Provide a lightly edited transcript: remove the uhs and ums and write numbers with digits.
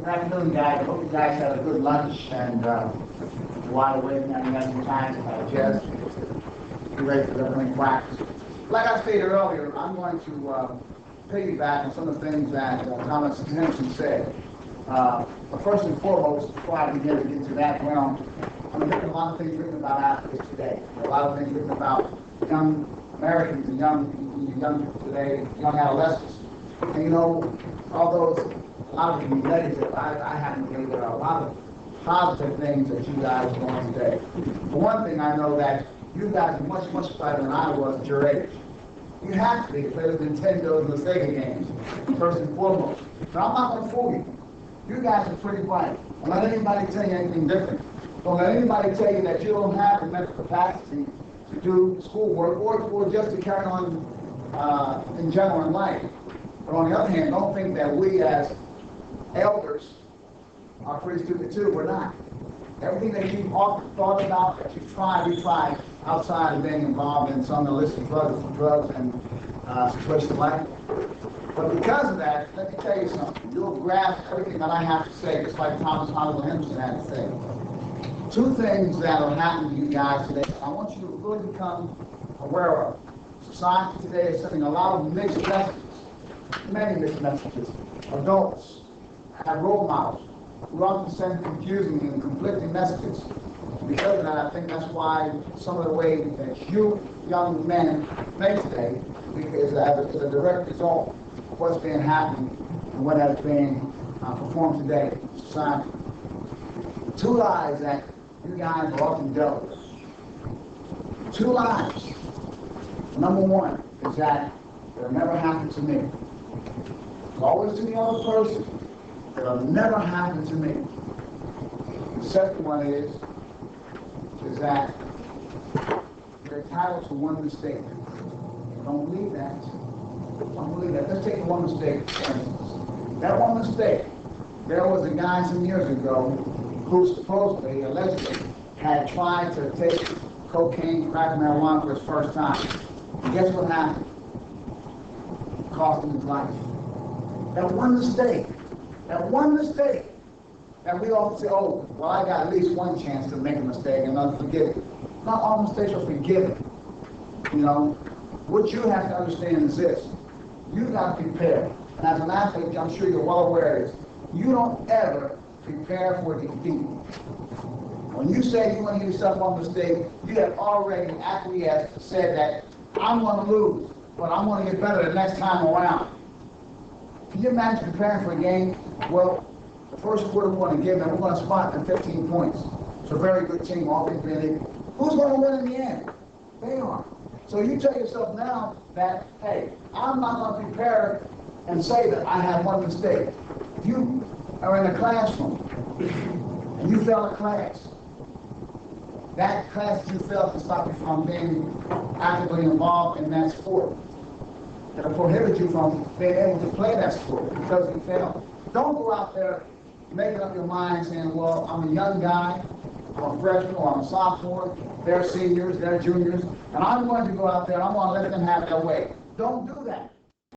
afternoon, guys. I hope you guys had a good lunch and wide awake and you had some time to digest. Be ready for the upcoming practice. Like I stated earlier, I'm going to piggyback on some of the things that Thomas Henderson said. But first and foremost, before I begin to get into that realm, I'm going to a lot of things written about athletes today. There are a lot of things written about young Americans and young people today, young adolescents. And you know, although a lot of it can be negative, I happen to believe there are a lot of positive things that you guys are doing today. For one thing, I know that you guys are much, much better than I was at your age. You have to be to play with Nintendo and the Sega games, first and foremost. So I'm not going to fool you. You guys are pretty bright. Don't let anybody tell you anything different. Don't let anybody tell you that you don't have the mental capacity to do schoolwork or just to carry on in general in life. But on the other hand, don't think that we as elders are pretty stupid too. We're not. Everything that you've often thought about, that you've tried outside of being involved in some illicit drugs and situations like that. But because of that, let me tell you something. You'll grasp everything that I have to say, just like Thomas Henderson had to say. Two things that are happening to you guys today, I want you to really become aware of. Society today is sending a lot of mixed messages, many mixed messages. Adults have role models who often send confusing and conflicting messages. Because of that, I think that's why some of the way that you young men think today is a direct result of what's been happening and what has been performed today in society. Two lies that you guys are often dealt with. Two lies. Number one is that it'll never happen to me. It's always to the other person. It'll never happen to me. The second one is that you're entitled to one mistake. Don't believe that. Don't believe that. Let's take one mistake, for instance. That one mistake, there was a guy some years ago who supposedly, allegedly, had tried to take cocaine, crack marijuana for his first time. And guess what happened? It cost him his life. That one mistake, and we all say, oh, well, I got at least one chance to make a mistake and not forgive it. Not all mistakes are forgiven. You know, what you have to understand is this. You got to prepare. And as an athlete, I'm sure you're well aware of this. You don't ever prepare for defeat. When you say you want to give yourself one mistake, you have already acquiesced, said that I'm going to lose, but I'm going to get better the next time around. Can you imagine preparing for a game? Well, the first quarter we're going to give them, we're going to spot them 15 points. It's a very good team, all things being equal. Who's going to win in the end? They are. So you tell yourself now that, hey, I'm not going to prepare and say that I have one mistake. If you are in a classroom and you fail a class, that class that you failed can stop you from being actively involved in that sport. It'll prohibit you from being able to play that sport because you failed. Don't go out there making up your mind saying, well, I'm a young guy, I'm a freshman or I'm a sophomore, they're seniors, they're juniors, and I'm going to go out there and I'm going to let them have their way. Don't do that.